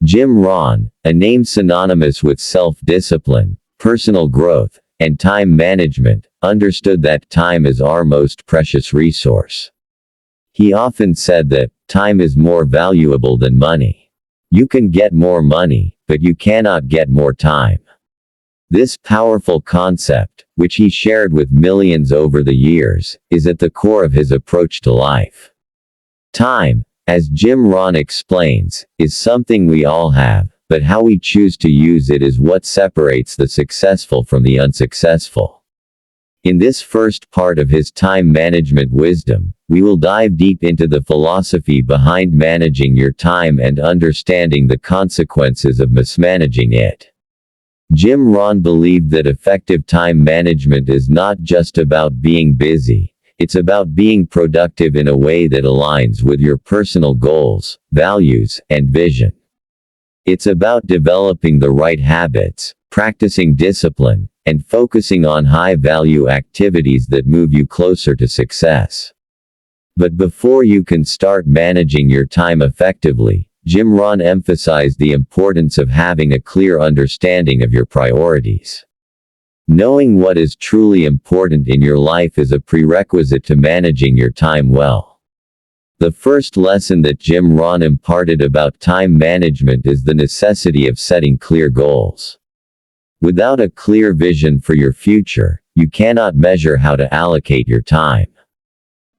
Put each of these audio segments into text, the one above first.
Jim Rohn, a name synonymous with self-discipline, personal growth, and time management, understood that time is our most precious resource. He often said that, time is more valuable than money. You can get more money, but you cannot get more time. This powerful concept, which he shared with millions over the years, is at the core of his approach to life. Time, as Jim Rohn explains, is something we all have, but how we choose to use it is what separates the successful from the unsuccessful. In this first part of his time management wisdom, we will dive deep into the philosophy behind managing your time and understanding the consequences of mismanaging it. Jim Rohn believed that effective time management is not just about being busy, it's about being productive in a way that aligns with your personal goals, values, and vision. It's about developing the right habits, practicing discipline, and focusing on high-value activities that move you closer to success. But before you can start managing your time effectively, Jim Rohn emphasized the importance of having a clear understanding of your priorities. Knowing what is truly important in your life is a prerequisite to managing your time well. The first lesson that Jim Rohn imparted about time management is the necessity of setting clear goals. Without a clear vision for your future, you cannot measure how to allocate your time.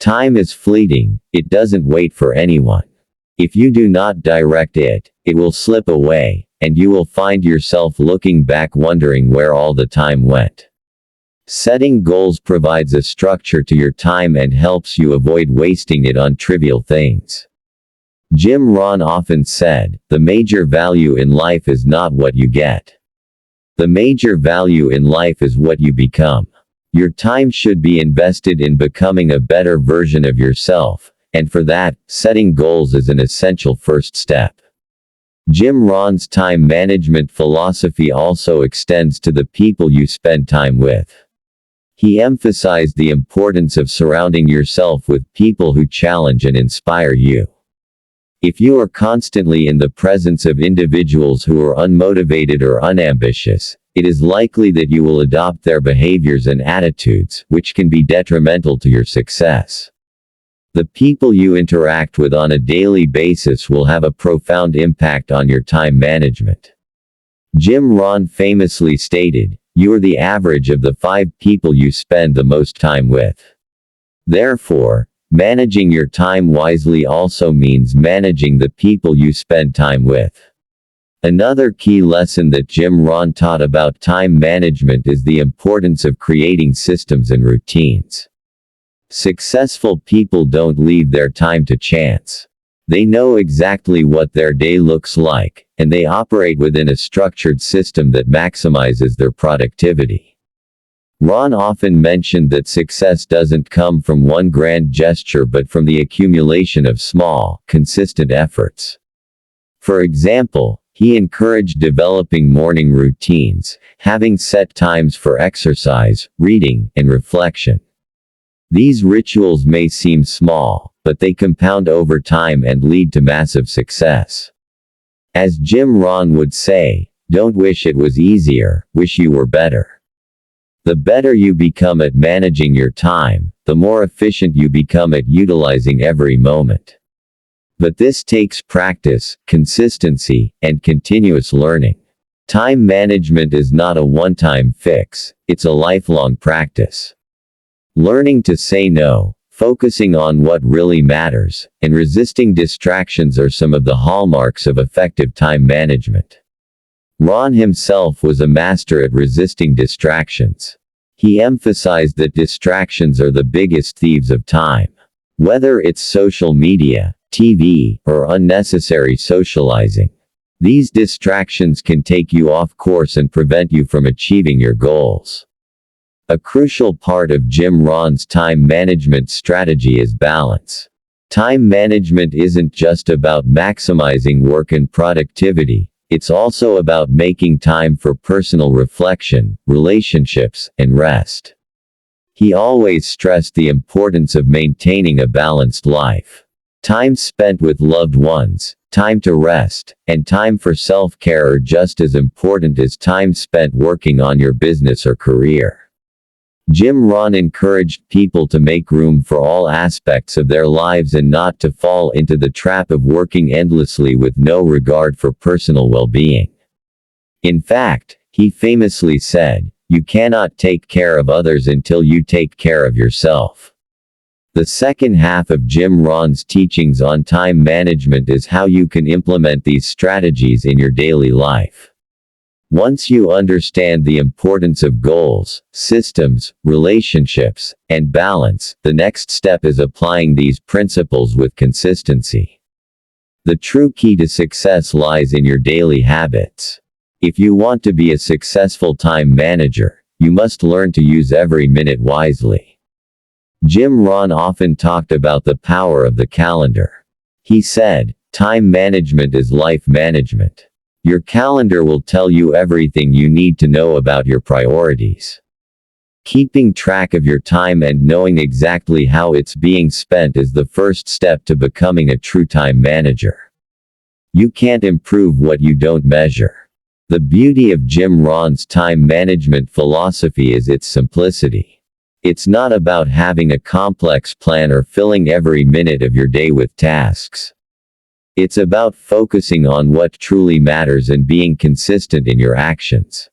Time is fleeting, it doesn't wait for anyone. If you do not direct it, it will slip away, and you will find yourself looking back wondering where all the time went. Setting goals provides a structure to your time and helps you avoid wasting it on trivial things. Jim Rohn often said, "The major value in life is not what you get. The major value in life is what you become." Your time should be invested in becoming a better version of yourself, and for that, setting goals is an essential first step. Jim Rohn's time management philosophy also extends to the people you spend time with. He emphasized the importance of surrounding yourself with people who challenge and inspire you. If you are constantly in the presence of individuals who are unmotivated or unambitious, it is likely that you will adopt their behaviors and attitudes, which can be detrimental to your success. The people you interact with on a daily basis will have a profound impact on your time management. Jim Rohn famously stated, "You are the average of the 5 people you spend the most time with." Therefore, managing your time wisely also means managing the people you spend time with. Another key lesson that Jim Rohn taught about time management is the importance of creating systems and routines. Successful people don't leave their time to chance. They know exactly what their day looks like, and they operate within a structured system that maximizes their productivity. Rohn often mentioned that success doesn't come from one grand gesture but from the accumulation of small, consistent efforts. For example, he encouraged developing morning routines, having set times for exercise, reading, and reflection. These rituals may seem small, but they compound over time and lead to massive success. As Jim Rohn would say, "Don't wish it was easier, wish you were better." The better you become at managing your time, the more efficient you become at utilizing every moment. But this takes practice, consistency, and continuous learning. Time management is not a one-time fix, it's a lifelong practice. Learning to say no, focusing on what really matters, and resisting distractions are some of the hallmarks of effective time management. Rohn himself was a master at resisting distractions. He emphasized that distractions are the biggest thieves of time. Whether it's social media, TV, or unnecessary socializing, these distractions can take you off course and prevent you from achieving your goals. A crucial part of Jim Rohn's time management strategy is balance. Time management isn't just about maximizing work and productivity, it's also about making time for personal reflection, relationships, and rest. He always stressed the importance of maintaining a balanced life. Time spent with loved ones, time to rest, and time for self-care are just as important as time spent working on your business or career. Jim Rohn encouraged people to make room for all aspects of their lives and not to fall into the trap of working endlessly with no regard for personal well-being. In fact, he famously said, "You cannot take care of others until you take care of yourself." The second half of Jim Rohn's teachings on time management is how you can implement these strategies in your daily life. Once you understand the importance of goals, systems, relationships, and balance, the next step is applying these principles with consistency. The true key to success lies in your daily habits. If you want to be a successful time manager, you must learn to use every minute wisely. Jim Rohn often talked about the power of the calendar. He said, "Time management is life management." Your calendar will tell you everything you need to know about your priorities. Keeping track of your time and knowing exactly how it's being spent is the first step to becoming a true time manager. You can't improve what you don't measure. The beauty of Jim Rohn's time management philosophy is its simplicity. It's not about having a complex plan or filling every minute of your day with tasks. It's about focusing on what truly matters and being consistent in your actions.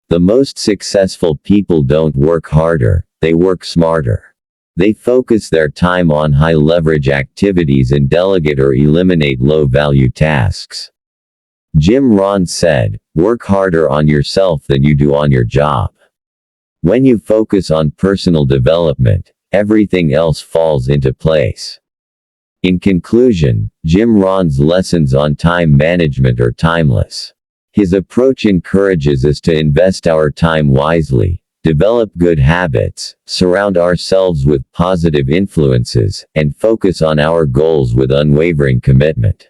The most successful people don't work harder, they work smarter. They focus their time on high-leverage activities and delegate or eliminate low-value tasks. Jim Rohn said, "Work harder on yourself than you do on your job." When you focus on personal development, everything else falls into place. In conclusion, Jim Rohn's lessons on time management are timeless. His approach encourages us to invest our time wisely, develop good habits, surround ourselves with positive influences, and focus on our goals with unwavering commitment.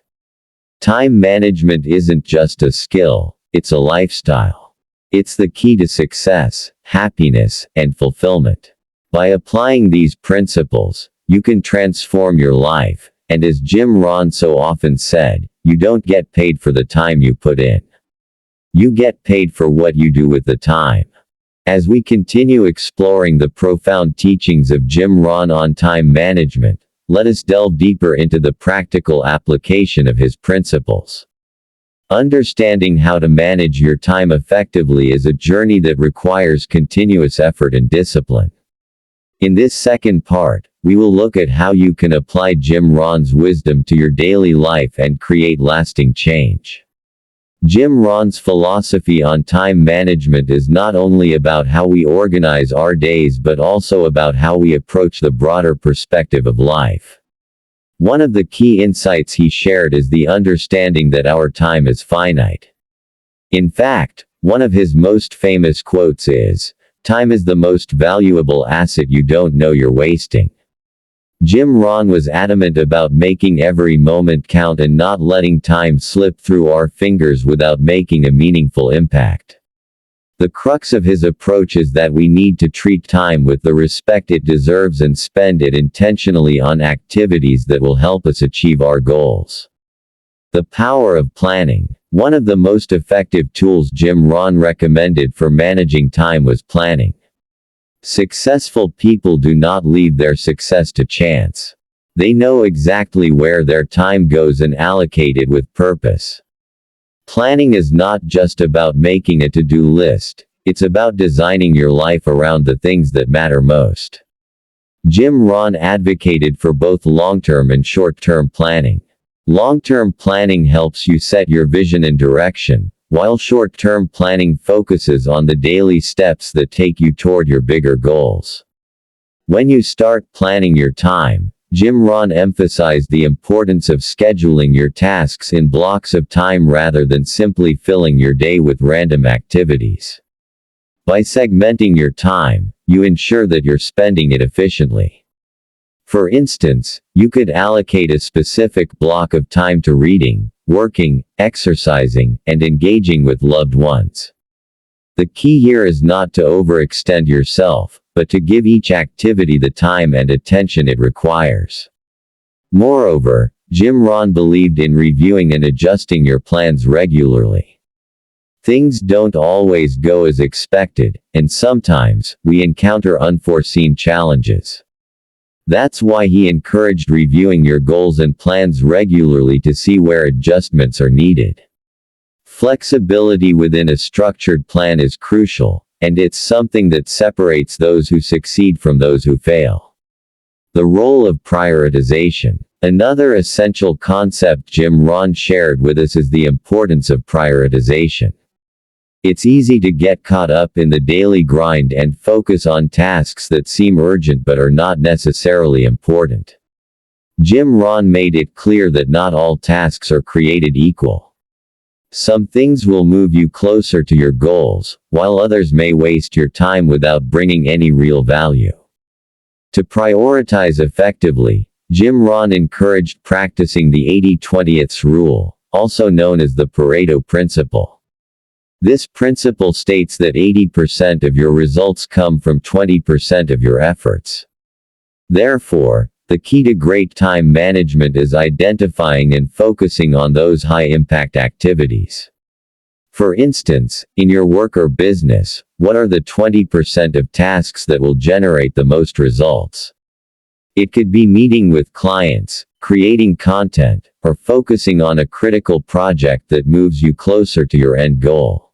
Time management isn't just a skill, it's a lifestyle. It's the key to success, happiness, and fulfillment. By applying these principles, you can transform your life, and as Jim Rohn so often said, you don't get paid for the time you put in. You get paid for what you do with the time. As we continue exploring the profound teachings of Jim Rohn on time management, let us delve deeper into the practical application of his principles. Understanding how to manage your time effectively is a journey that requires continuous effort and discipline. In this second part, we will look at how you can apply Jim Rohn's wisdom to your daily life and create lasting change. Jim Rohn's philosophy on time management is not only about how we organize our days but also about how we approach the broader perspective of life. One of the key insights he shared is the understanding that our time is finite. In fact, one of his most famous quotes is, "Time is the most valuable asset you don't know you're wasting." Jim Rohn was adamant about making every moment count and not letting time slip through our fingers without making a meaningful impact. The crux of his approach is that we need to treat time with the respect it deserves and spend it intentionally on activities that will help us achieve our goals. The power of planning. One of the most effective tools Jim Rohn recommended for managing time was planning. Successful people do not leave their success to chance. They know exactly where their time goes and allocate it with purpose. Planning is not just about making a to-do list, it's about designing your life around the things that matter most. Jim Rohn advocated for both long-term and short-term planning. Long-term planning helps you set your vision and direction, while short-term planning focuses on the daily steps that take you toward your bigger goals. When you start planning your time, Jim Rohn emphasized the importance of scheduling your tasks in blocks of time rather than simply filling your day with random activities. By segmenting your time, you ensure that you're spending it efficiently. For instance, you could allocate a specific block of time to reading, working, exercising, and engaging with loved ones. The key here is not to overextend yourself, but to give each activity the time and attention it requires. Moreover, Jim Rohn believed in reviewing and adjusting your plans regularly. Things don't always go as expected, and sometimes, we encounter unforeseen challenges. That's why he encouraged reviewing your goals and plans regularly to see where adjustments are needed. Flexibility within a structured plan is crucial, and it's something that separates those who succeed from those who fail. The role of prioritization. Another essential concept Jim Rohn shared with us is the importance of prioritization. It's easy to get caught up in the daily grind and focus on tasks that seem urgent but are not necessarily important. Jim Rohn made it clear that not all tasks are created equal. Some things will move you closer to your goals, while others may waste your time without bringing any real value. To prioritize effectively, Jim Rohn encouraged practicing the 80-20 rule, also known as the Pareto principle. This principle states that 80% of your results come from 20% of your efforts. Therefore, the key to great time management is identifying and focusing on those high-impact activities. For instance, in your work or business, what are the 20% of tasks that will generate the most results? It could be meeting with clients, creating content, or focusing on a critical project that moves you closer to your end goal.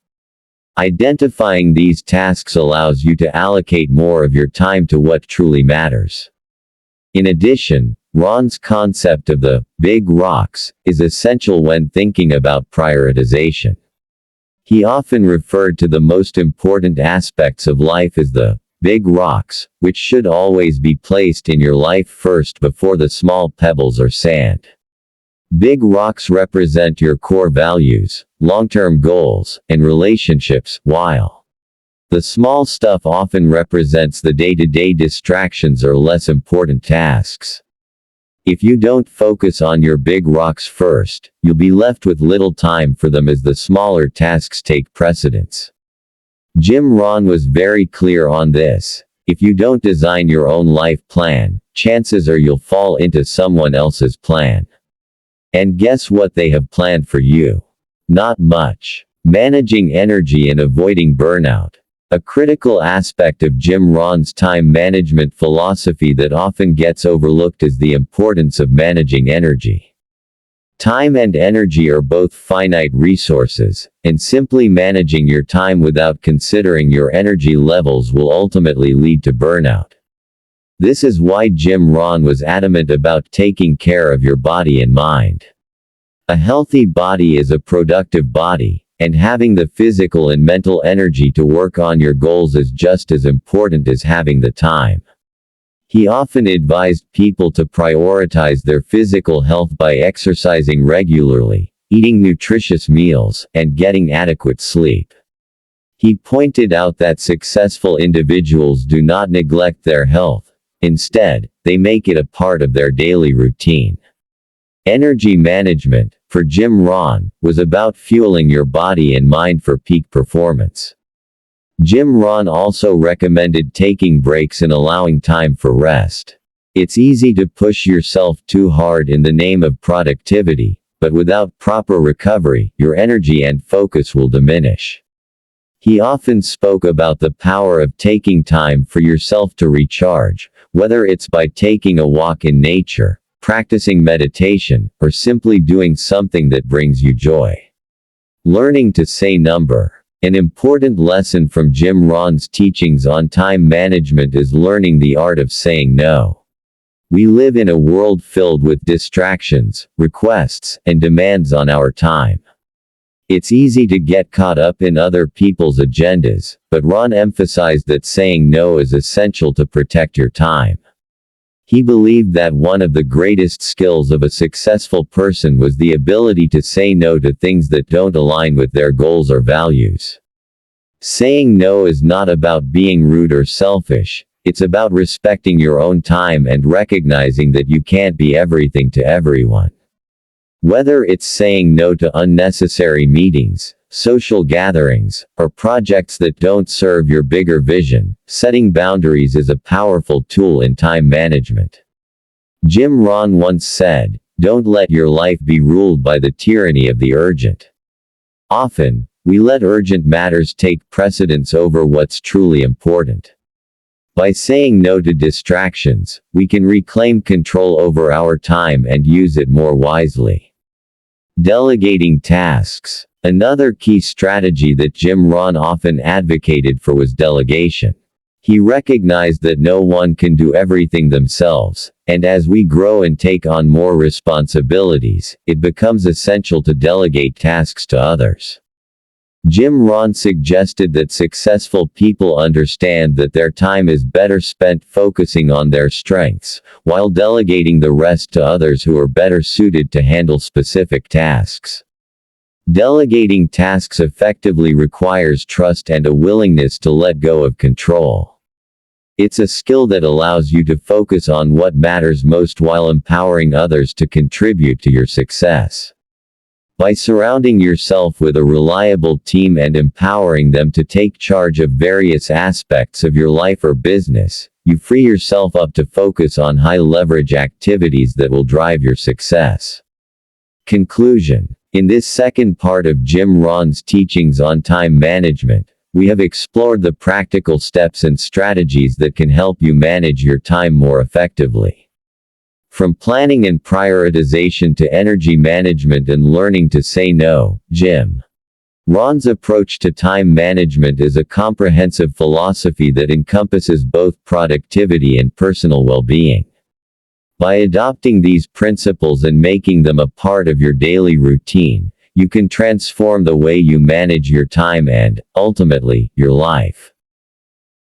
Identifying these tasks allows you to allocate more of your time to what truly matters. In addition, Rohn's concept of the big rocks is essential when thinking about prioritization. He often referred to the most important aspects of life as the big rocks, which should always be placed in your life first before the small pebbles or sand. Big rocks represent your core values, long-term goals, and relationships, while the small stuff often represents the day-to-day distractions or less important tasks. If you don't focus on your big rocks first, you'll be left with little time for them as the smaller tasks take precedence. Jim Rohn was very clear on this. If you don't design your own life plan, chances are you'll fall into someone else's plan. And guess what they have planned for you? Not much. Managing energy and avoiding burnout. A critical aspect of Jim Rohn's time management philosophy that often gets overlooked is the importance of managing energy. Time and energy are both finite resources, and simply managing your time without considering your energy levels will ultimately lead to burnout. This is why Jim Rohn was adamant about taking care of your body and mind. A healthy body is a productive body, and having the physical and mental energy to work on your goals is just as important as having the time. He often advised people to prioritize their physical health by exercising regularly, eating nutritious meals, and getting adequate sleep. He pointed out that successful individuals do not neglect their health. Instead, they make it a part of their daily routine. Energy management, for Jim Rohn, was about fueling your body and mind for peak performance. Jim Rohn also recommended taking breaks and allowing time for rest. It's easy to push yourself too hard in the name of productivity, but without proper recovery, your energy and focus will diminish. He often spoke about the power of taking time for yourself to recharge, whether it's by taking a walk in nature, practicing meditation, or simply doing something that brings you joy. Learning to say no. An important lesson from Jim Rohn's teachings on time management is learning the art of saying no. We live in a world filled with distractions, requests, and demands on our time. It's easy to get caught up in other people's agendas, but Rohn emphasized that saying no is essential to protect your time. He believed that one of the greatest skills of a successful person was the ability to say no to things that don't align with their goals or values. Saying no is not about being rude or selfish, it's about respecting your own time and recognizing that you can't be everything to everyone. Whether it's saying no to unnecessary meetings, social gatherings, or projects that don't serve your bigger vision, setting boundaries is a powerful tool in time management. Jim Rohn once said, "Don't let your life be ruled by the tyranny of the urgent." Often, we let urgent matters take precedence over what's truly important. By saying no to distractions, we can reclaim control over our time and use it more wisely. Delegating tasks. Another key strategy that Jim Rohn often advocated for was delegation. He recognized that no one can do everything themselves, and as we grow and take on more responsibilities, it becomes essential to delegate tasks to others. Jim Rohn suggested that successful people understand that their time is better spent focusing on their strengths, while delegating the rest to others who are better suited to handle specific tasks. Delegating tasks effectively requires trust and a willingness to let go of control. It's a skill that allows you to focus on what matters most while empowering others to contribute to your success. By surrounding yourself with a reliable team and empowering them to take charge of various aspects of your life or business, you free yourself up to focus on high-leverage activities that will drive your success. Conclusion. In this second part of Jim Rohn's teachings on time management, we have explored the practical steps and strategies that can help you manage your time more effectively. From planning and prioritization to energy management and learning to say no, Jim Rohn's approach to time management is a comprehensive philosophy that encompasses both productivity and personal well-being. By adopting these principles and making them a part of your daily routine, you can transform the way you manage your time and, ultimately, your life.